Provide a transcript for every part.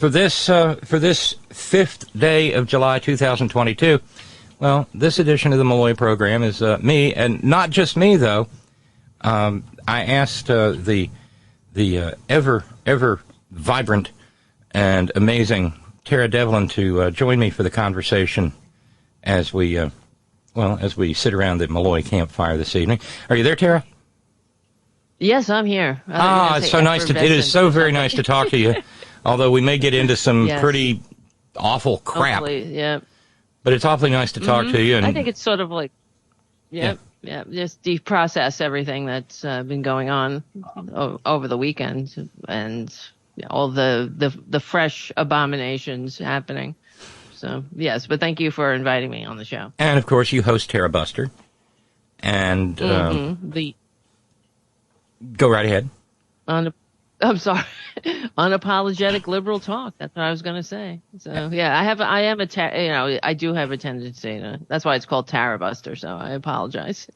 for this fifth day of July 2022. Well, this edition of the Malloy program is me, and not just me though. I asked the ever vibrant and amazing Tara Devlin to join me for the conversation as we sit around the Malloy campfire this evening. Are you there, Tara? Yes, I'm here. It's so nice it is so very nice to talk to you. Although we may get into some pretty awful crap. Hopefully, yeah. But it's awfully nice to talk to you. And I think it's sort of like, just deprocess everything that's been going on over the weekend and all the fresh abominations happening. So, yes, but thank you for inviting me on the show. And, of course, you host Tara Buster. And go right ahead. I'm sorry. Unapologetic liberal talk. That's what I was going to say. So yeah, I do have a tendency to. That's why it's called Tara Buster. So I apologize.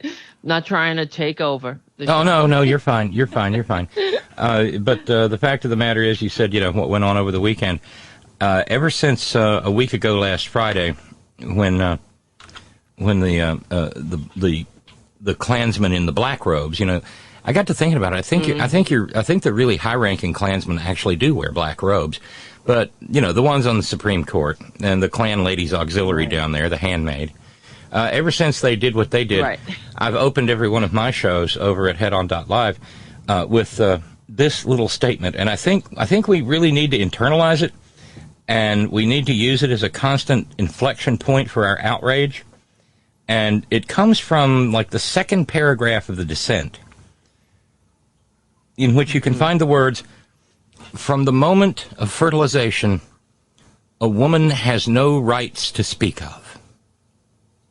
Not trying to take over. Oh no, you're fine. You're fine. But the fact of the matter is, you said what went on over the weekend. Ever since a week ago last Friday, when the Klansmen in the black robes, I got to thinking about it. I think the really high-ranking Klansmen actually do wear black robes, but the ones on the Supreme Court and the Klan ladies auxiliary down there, the handmaid. Ever since they did what they did, I've opened every one of my shows over at headon.live with this little statement, and I think we really need to internalize it, and we need to use it as a constant inflection point for our outrage. And it comes from like the second paragraph of the dissent, in which you can find the words, "From the moment of fertilization, a woman has no rights to speak of."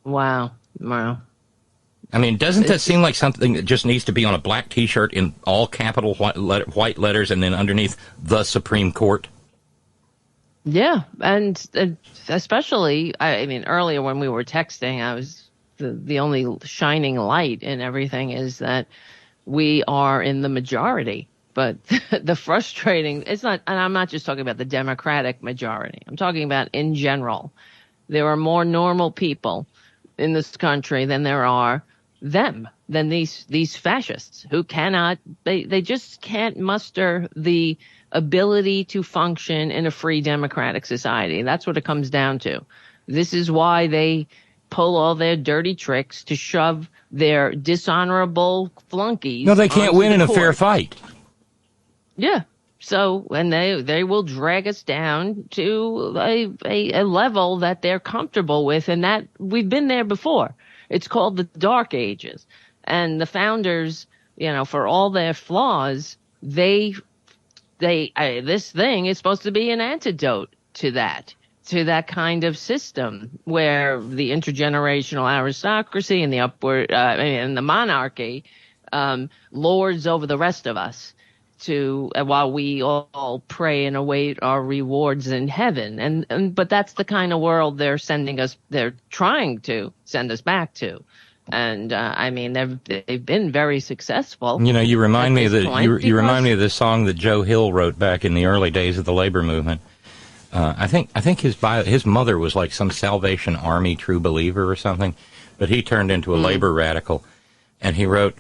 Wow. I mean, doesn't that seem like something that just needs to be on a black T-shirt in all capital white letters and then underneath the Supreme Court? Yeah, and especially, I mean, earlier when we were texting, I was the only shining light in everything is that we are in the majority, but the frustrating, it's not, and I'm not just talking about the Democratic majority. I'm talking about in general. There are more normal people in this country than there are than these fascists who they just can't muster the ability to function in a free democratic society. That's what it comes down to. This is why they pull all their dirty tricks to shove their dishonorable flunkies. No, they can't win in a fair fight. Yeah. So, and they will drag us down to a level that they're comfortable with, and that we've been there before. It's called the Dark Ages. And the founders, for all their flaws, this thing is supposed to be an antidote to that kind of system where the intergenerational aristocracy and the monarchy lords over the rest of us while we all pray and await our rewards in heaven. But that's the kind of world they're trying to send us back to. And I mean, they've been very successful. You remind me of you remind me of the song that Joe Hill wrote back in the early days of the labor movement. I think his mother was like some Salvation Army true believer or something, but he turned into a labor radical, and he wrote,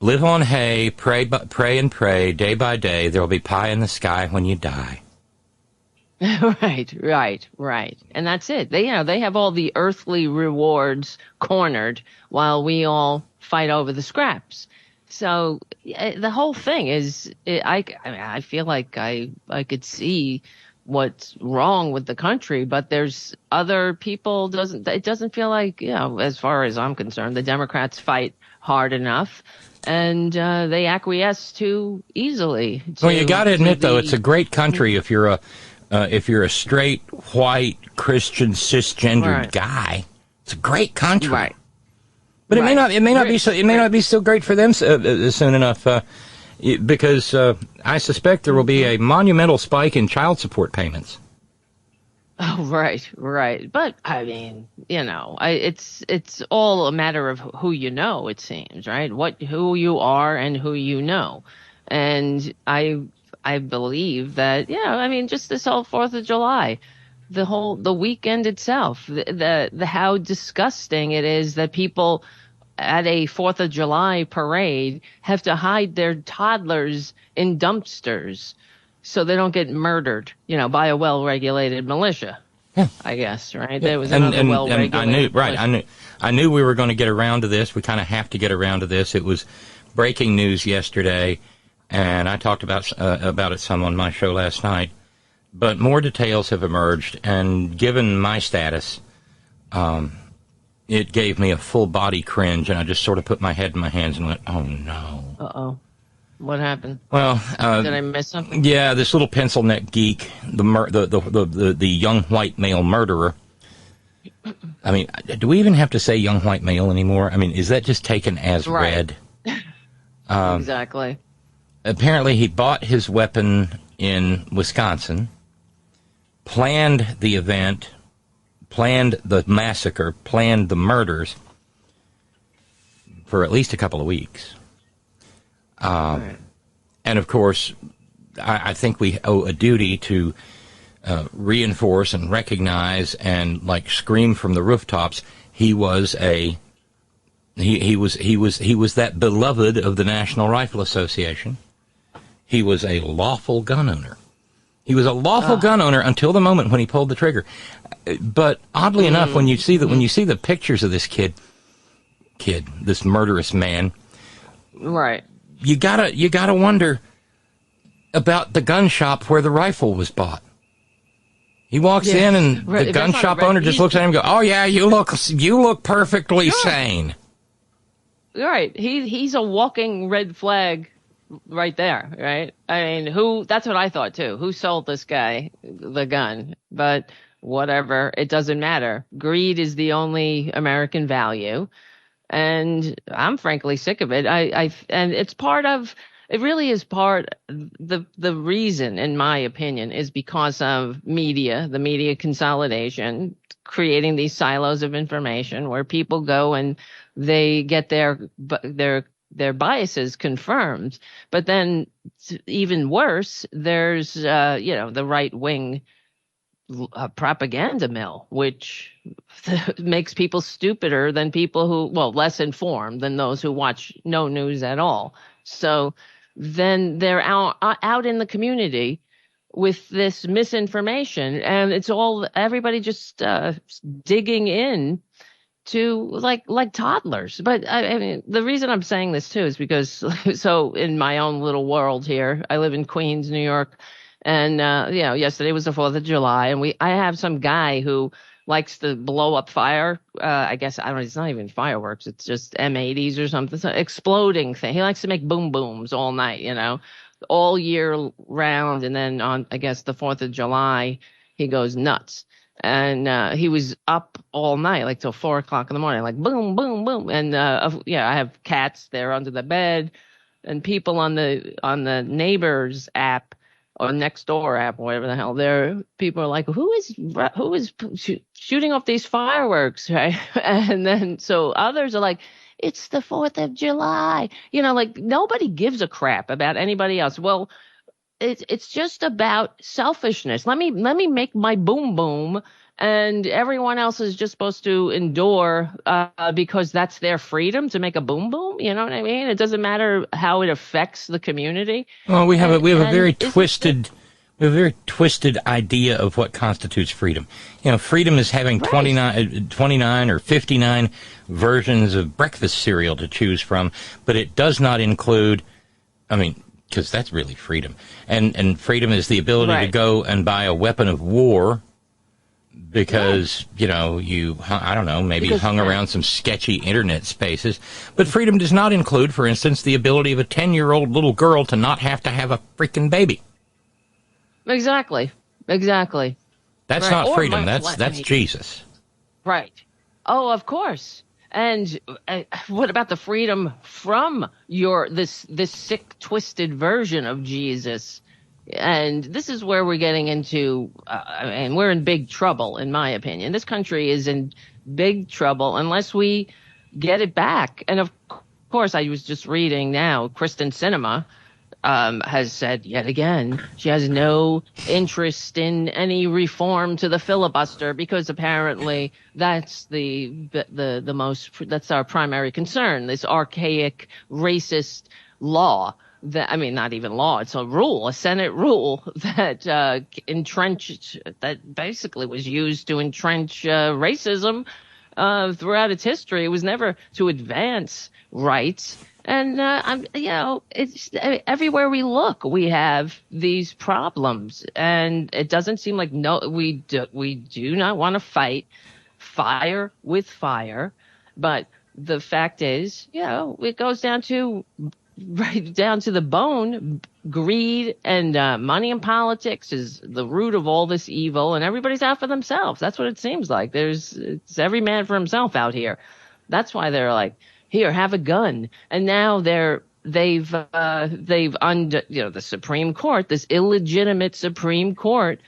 "Live on hay, pray and pray, day by day. There'll be pie in the sky when you die." Right. And that's it. They have all the earthly rewards cornered while we all fight over the scraps. So the whole thing is, I feel like I could see what's wrong with the country, but there's other people. It doesn't feel like, as far as I'm concerned, the Democrats fight hard enough, and they acquiesce too easily. Well, you got to admit, though, it's a great country if you're a straight white Christian cisgendered guy. It's a great country. Right. But it may not be so great for them soon enough, because I suspect there will be a monumental spike in child support payments. Oh, right. But I mean, it's all a matter of who you know. It seems, right? Who you are and who you know. And I I believe that, I mean, just this whole 4th of July, the weekend itself, the how disgusting it is that people at a 4th of July parade have to hide their toddlers in dumpsters so they don't get murdered, by a well-regulated militia. Yeah. I guess, right? Yeah. There was another well-regulated militia. I knew we were going to get around to this. We kind of have to get around to this. It was breaking news yesterday, and I talked about it some on my show last night. But more details have emerged, and given my status, it gave me a full-body cringe, and I just sort of put my head in my hands and went, "Oh no!" Uh-oh. What happened? Well, did I miss something? Yeah, this little pencil-neck geek, the young white male murderer. I mean, do we even have to say young white male anymore? I mean, is that just taken as read? Exactly. Apparently, he bought his weapon in Wisconsin, planned the event, planned the massacre, planned the murders for at least a couple of weeks. Right. And of course, I think we owe a duty to reinforce and recognize and scream from the rooftops. He was that beloved of the National Rifle Association. He was a lawful gun owner. He was a lawful gun owner until the moment when he pulled the trigger. But oddly enough, when you see the pictures of this this murderous man, right, you gotta wonder about the gun shop where the rifle was bought. He walks in, and the gun shop owner just looks at him and goes, "Oh yeah, you look perfectly sane." Right, he's a walking red flag. Right there, right? I mean, that's what I thought too. Who sold this guy the gun? But whatever, it doesn't matter. Greed is the only American value. And I'm frankly sick of it. And it's it really is the reason, in my opinion, is because of the media consolidation, creating these silos of information where people go and they get their biases confirmed. But then even worse, there's, the right wing propaganda mill, which makes people stupider than people less informed than those who watch no news at all. So then they're out in the community with this misinformation, and it's everybody just digging in to like toddlers. But I mean, the reason I'm saying this too is because so in my own little world here, I live in Queens, New York, and yesterday was the 4th of July, and I have some guy who likes to blow up fire. I guess it's not even fireworks; it's just M80s or something, so exploding thing. He likes to make boom booms all night, all year round, and then on I guess the 4th of July, he goes nuts. And he was up all night, till 4 o'clock in the morning, boom, boom, boom. And I have cats there under the bed, and people on the neighbors app or Nextdoor app, or whatever the hell. People are like, who is shooting off these fireworks, right? And then so others are like, it's the 4th of July, nobody gives a crap about anybody else. Well, it's just about selfishness. Let me make my boom boom, and everyone else is just supposed to endure because that's their freedom to make a boom boom. You know what I mean? It doesn't matter how it affects the community. Well, we have a very twisted idea of what constitutes freedom. Freedom is having 29 or 59 versions of breakfast cereal to choose from, but it does not include, because that's really freedom. And freedom is the ability to go and buy a weapon of war because, maybe hung around some sketchy internet spaces. But freedom does not include, for instance, the ability of a 10-year-old little girl to not have to have a freaking baby. Exactly. That's not freedom. That's Jesus. Right. Oh, of course. And what about the freedom from this sick, twisted version of Jesus? And this is where we're getting into, and we're in big trouble, in my opinion. This country is in big trouble unless we get it back. And of course, I was just reading now, Kristen Sinema has said yet again she has no interest in any reform to the filibuster because apparently that's that's our primary concern. This archaic racist law that, I mean, not even law, it's a rule, a Senate rule that that basically was used to entrench racism throughout its history. It was never to advance rights. And it's everywhere we look, we have these problems, and it doesn't seem like we do not want to fight fire with fire, but the fact is, it goes down to right down to the bone. Greed and money in politics is the root of all this evil, and everybody's out for themselves. That's what it seems like. It's every man for himself out here. That's why they're like, here, have a gun. And now they've under, the Supreme Court, this illegitimate Supreme Court,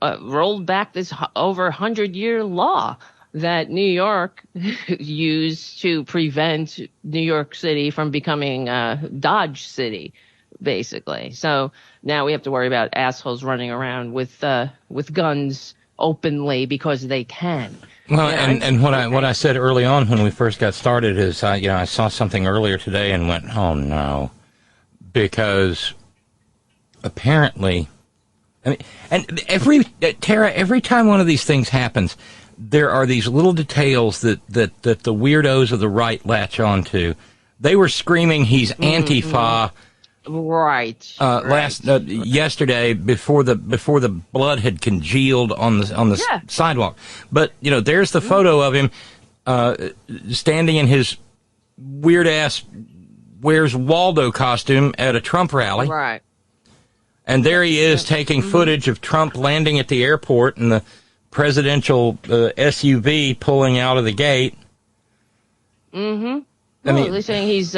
rolled back this over 100-year law that New York used to prevent New York City from becoming Dodge City, basically. So now we have to worry about assholes running around with guns openly because they can. Well, and what I said early on when we first got started is, I saw something earlier today and went, oh no, because apparently, I mean, and every time one of these things happens, there are these little details that the weirdos of the right latch onto. They were screaming, "He's Antifa." Right. Yesterday, before the blood had congealed on the sidewalk, but there's the photo of him standing in his weird ass Where's Waldo costume at a Trump rally. Right. And there he is taking footage of Trump landing at the airport and the presidential SUV pulling out of the gate. Mm-hmm. I mean, they're saying he's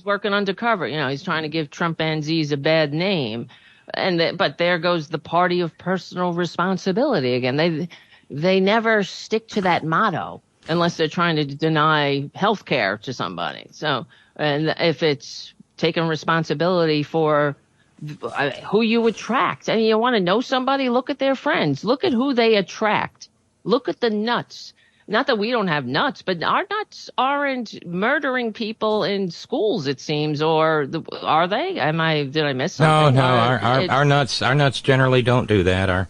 working undercover. He's trying to give Trumpanzees a bad name, but there goes the party of personal responsibility again. They never stick to that motto unless they're trying to deny health care to somebody. So, and if it's taking responsibility for who you attract, and you want to know somebody, look at their friends, look at who they attract, look at the nuts. Not that we don't have nuts, but our nuts aren't murdering people in schools, it seems, or are they? Did I miss something? No, our nuts generally don't do that.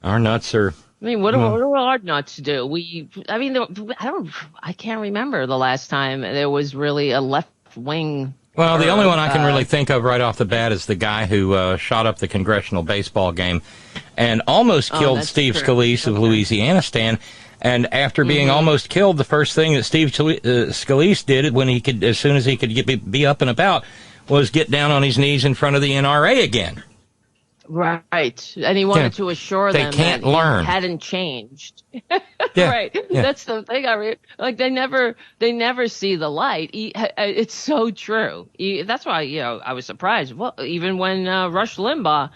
Our nuts are. I mean, what do our nuts do? I can't remember the last time there was really a left wing. Well, the only one I can really think of right off the bat is the guy who shot up the congressional baseball game and almost killed Steve Scalise of Louisiana Stan. And after being almost killed, the first thing that Steve Scalise did when as soon as he could be up and about, was get down on his knees in front of the NRA again. Right, and he wanted to assure them that he hadn't changed. Right, that's the thing. They never see the light. It's so true. That's why I was surprised. Well, even when Rush Limbaugh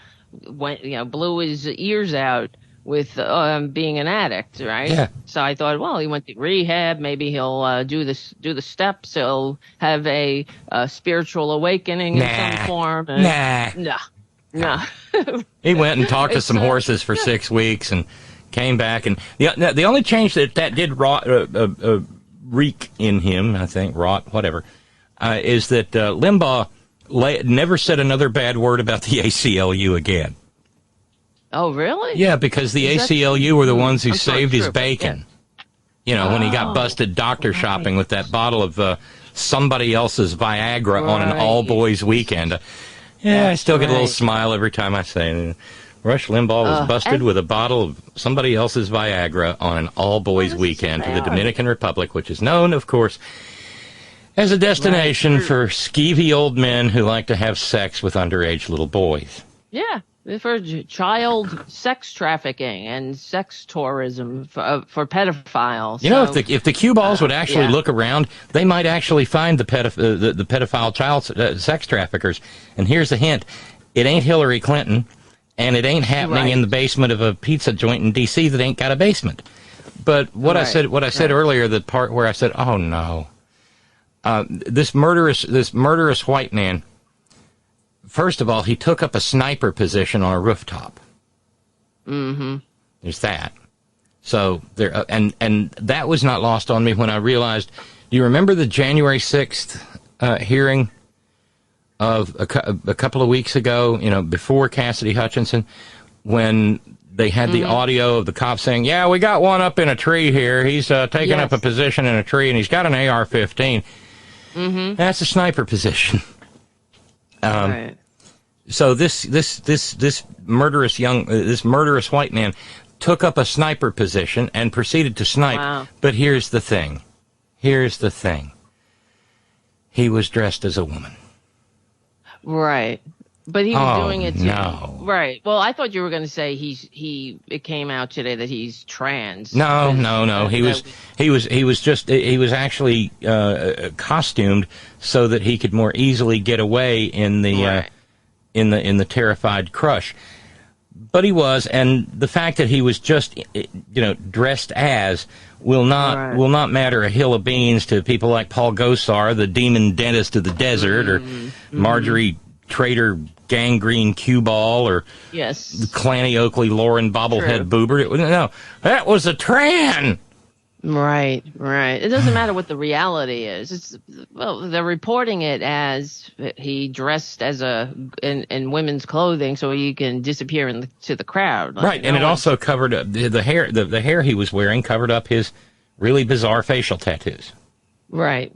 blew his ears out with being an addict, right? Yeah. So I thought, well, he went to rehab. Maybe he'll do the steps. He'll have a spiritual awakening in some form. No. He went and talked to some horses for 6 weeks and came back. And the only change that did reek in him, I think, whatever, is that Limbaugh never said another bad word about the ACLU again. Oh, really? Yeah, because the ACLU were the ones who saved his bacon. Yeah. When he got busted doctor shopping with that bottle of somebody else's Viagra on an all-boys weekend. I still get a little smile every time I say it. Rush Limbaugh was busted with a bottle of somebody else's Viagra on an all-boys weekend to the Dominican Republic, which is known, of course, as a destination for skeevy old men who like to have sex with underage little boys. Yeah. For child sex trafficking and sex tourism for pedophiles. If the cue balls would actually look around, they might actually find the pedophile child sex traffickers. And here's a hint: it ain't Hillary Clinton, and it ain't happening in the basement of a pizza joint in D.C. that ain't got a basement. But I said earlier, the part where I said, "Oh no, this murderous white man." first of all, he took up a sniper position on a rooftop. Mm-hmm. There's that. So there, and that was not lost on me when I realized. Do you remember the January 6th hearing of a couple of weeks ago? You know, before Cassidy Hutchinson, when they had the audio of the cop saying, "Yeah, we got one up in a tree here. He's taking up a position in a tree, and he's got an AR-15." Mm-hmm. That's a sniper position. Right. So this murderous white man took up a sniper position and proceeded to snipe. Wow. But here's the thing. He was dressed as a woman. Right. But he was doing it too. No. Right. Well, I thought you were going to say it came out today that he's trans. No. He was actually costumed so that he could more easily get away in the in the terrified crush. But he was, and the fact that he was just dressed as will not matter a hill of beans to people like Paul Gosar, the demon dentist of the desert, or Marjorie Trader Gangrene Cue Ball, or Clanny Oakley Lauren Bobblehead Boober. No, that was a tran. Right. It doesn't matter what the reality is. They're reporting it as he dressed as in women's clothing so he can disappear into the crowd. Right, and it also covered up the hair. The hair he was wearing covered up his really bizarre facial tattoos. Right.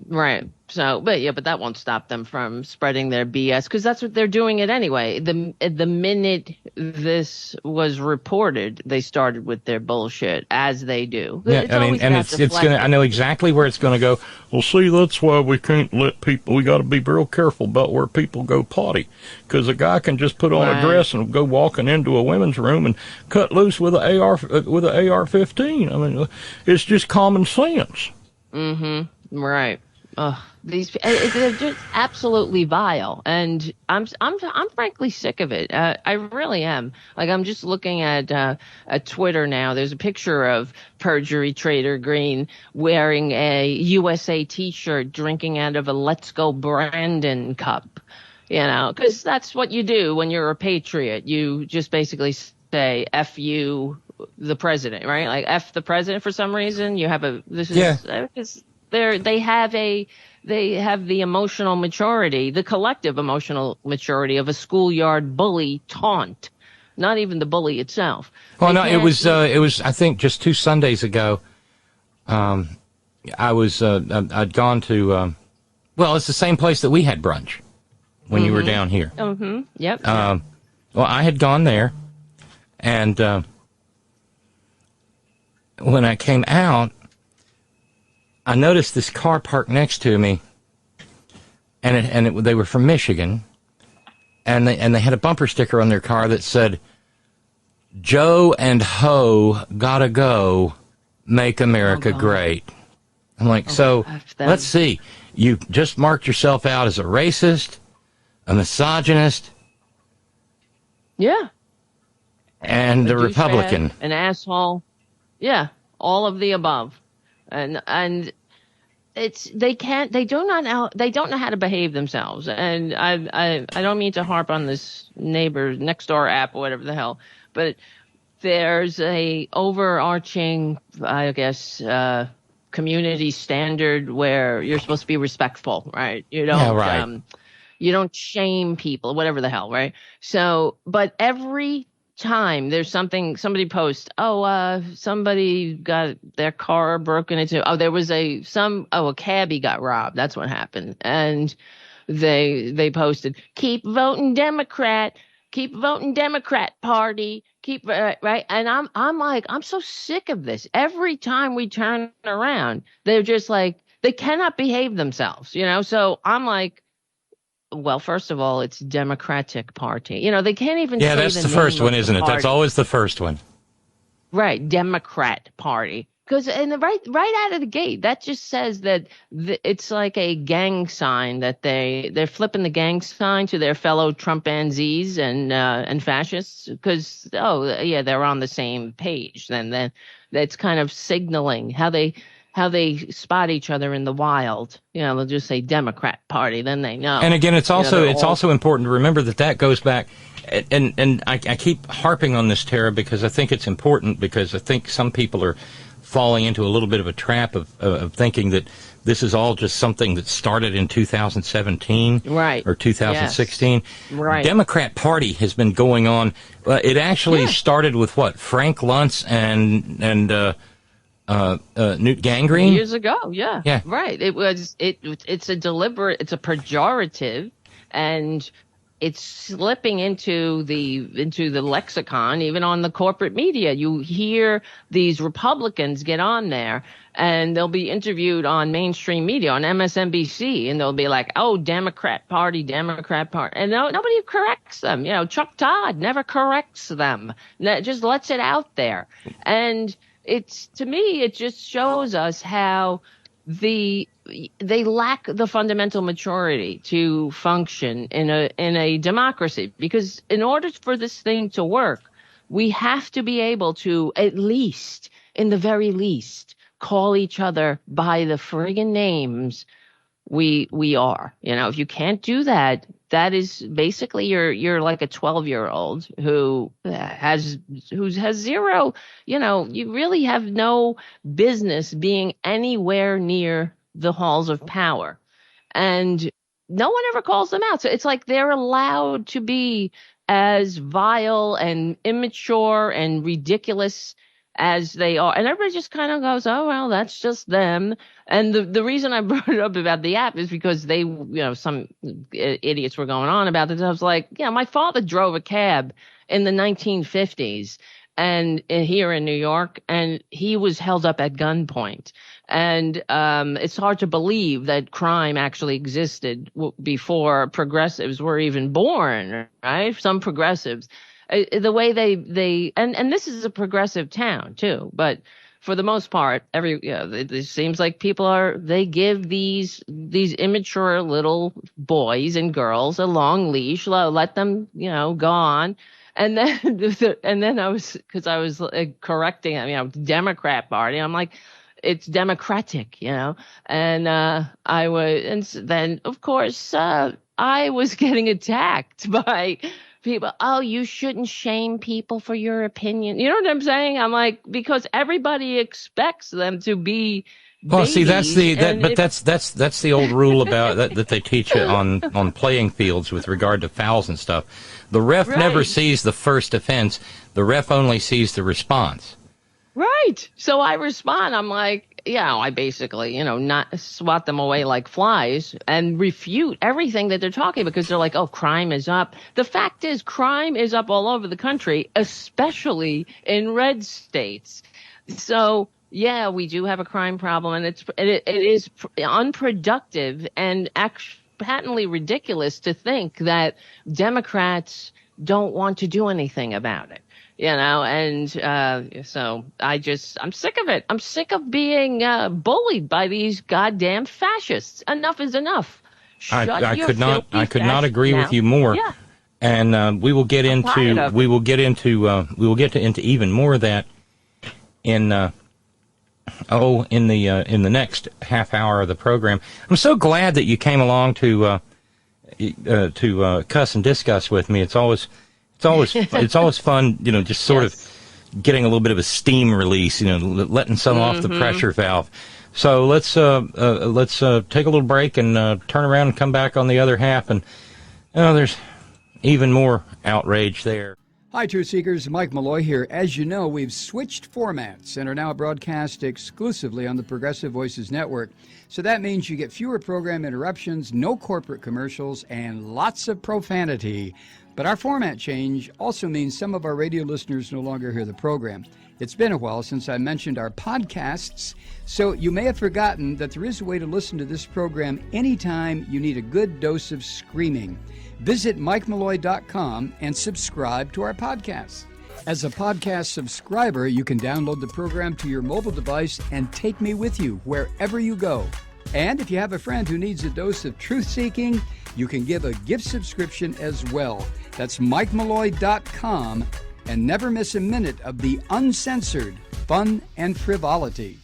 So, but that won't stop them from spreading their BS, because that's what they're doing it anyway. The minute this was reported, they started with their bullshit, as they do. Yeah, it's gonna. I know exactly where it's gonna go. Well, see, that's why we can't let people. We got to be real careful about where people go potty, because a guy can just put on a dress and go walking into a women's room and cut loose with an AR-15. I mean, it's just common sense. Mm-hmm. Right. They're just absolutely vile, and I'm frankly sick of it. I really am. Like, I'm just looking at Twitter now. There's a picture of Perjury Trader Green wearing a USA T-shirt, drinking out of a Let's Go Brandon cup. Because that's what you do when you're a patriot. You just basically say "F you, the president," right? Like "F the president" for some reason. You have they have the emotional maturity, the collective emotional maturity of a schoolyard bully taunt, not even the bully itself. Well, no, it was, I think just 2 Sundays ago, I'd gone to, it's the same place that we had brunch when you were down here. Mm-hmm. Yep. Well, I had gone there, and when I came out, I noticed this car parked next to me, and they were from Michigan, and they had a bumper sticker on their car that said, "Joe and Ho gotta go, make America great." I'm like, let's see. You just marked yourself out as a racist, a misogynist, and a Republican, an asshole, all of the above. And they don't know how to behave themselves. And I don't mean to harp on this neighbor next door app or whatever the hell, but there's a overarching, I guess, community standard where you're supposed to be respectful, right? You don't you don't shame people, whatever the hell, right? So, but every time there's somebody posts, somebody got their car broken into, there was a cabbie got robbed, that's what happened, and they posted, keep voting Democrat party, right. And I'm like, I'm so sick of this. Every time we turn around, they're just like, they cannot behave themselves, so I'm like, well, first of all, it's Democratic Party. They can't even say that's the first one, isn't it? That's always the first one. Right, Democrat Party. Because right out of the gate, that just says that it's like a gang sign, that they're flipping the gang sign to their fellow Trumpanzees and fascists. Because they're on the same page. Then that's kind of signaling how they how they spot each other in the wild. They'll just say Democrat Party, then they know. And again, it's also important to remember that goes back, and I keep harping on this, Tara, because I think it's important, because I think some people are falling into a little bit of a trap of thinking that this is all just something that started in 2017 right. or 2016. Yes. Right. Democrat Party has been going on. It actually started with what? Frank Luntz and Newt Gingrich years ago. Yeah. Right. It's a deliberate. It's a pejorative, and it's slipping into the lexicon, even on the corporate media. You hear these Republicans get on there, and they'll be interviewed on mainstream media, on MSNBC, and they'll be like, "Oh, Democrat Party," and nobody corrects them. Chuck Todd never corrects them. Just lets it out there, and to me, it just shows us how they lack the fundamental maturity to function in a democracy, because in order for this thing to work, we have to be able to, at least, in the very least, call each other by the friggin' names we are. If you can't do that, that is basically you're like a 12-year-old who has zero, you really have no business being anywhere near the halls of power. And no one ever calls them out. So it's like they're allowed to be as vile and immature and ridiculous as they are. And everybody just kind of goes, oh, well, that's just them. And the reason I brought it up about the app is because they, some idiots were going on about it. I was like, my father drove a cab in the 1950s and here in New York, and he was held up at gunpoint. And it's hard to believe that crime actually existed before progressives were even born, right? Some progressives. The way they and this is a progressive town too, but for the most part, it seems like they give these immature little boys and girls a long leash, let them go on, and then I was correcting Democrat Party, I'm like, it's democratic, and then of course I was getting attacked by people. Oh, you shouldn't shame people for your opinion. You know what I'm saying? I'm like, because everybody expects them to be well, see, that's the old rule about that they teach you on playing fields with regard to fouls and stuff. The ref never sees the first offense. The ref only sees the response. Right. So I respond. I'm like, I basically, not swat them away like flies and refute everything that they're talking, because they're like, oh, crime is up. The fact is, crime is up all over the country, especially in red states. So, we do have a crime problem, and it is unproductive and patently ridiculous to think that Democrats don't want to do anything about it. So I'm sick of it. I'm sick of being bullied by these goddamn fascists. Enough is enough. I could not agree with you more. Yeah. And we will get into even more of that in the next half hour of the program. I'm so glad that you came along to cuss and discuss with me. It's always fun, just sort of getting a little bit of a steam release, letting some off the pressure valve. So let's take a little break and turn around and come back on the other half, and there's even more outrage there. Hi, Truth Seekers. Mike Malloy here. As you know, we've switched formats and are now broadcast exclusively on the Progressive Voices Network. So that means you get fewer program interruptions, no corporate commercials, and lots of profanity. But our format change also means some of our radio listeners no longer hear the program. It's been a while since I mentioned our podcasts, so you may have forgotten that there is a way to listen to this program anytime you need a good dose of screaming. Visit MikeMalloy.com and subscribe to our podcasts. As a podcast subscriber, you can download the program to your mobile device and take me with you wherever you go. And if you have a friend who needs a dose of truth-seeking, you can give a gift subscription as well. That's MikeMalloy.com, and never miss a minute of the uncensored fun and frivolity.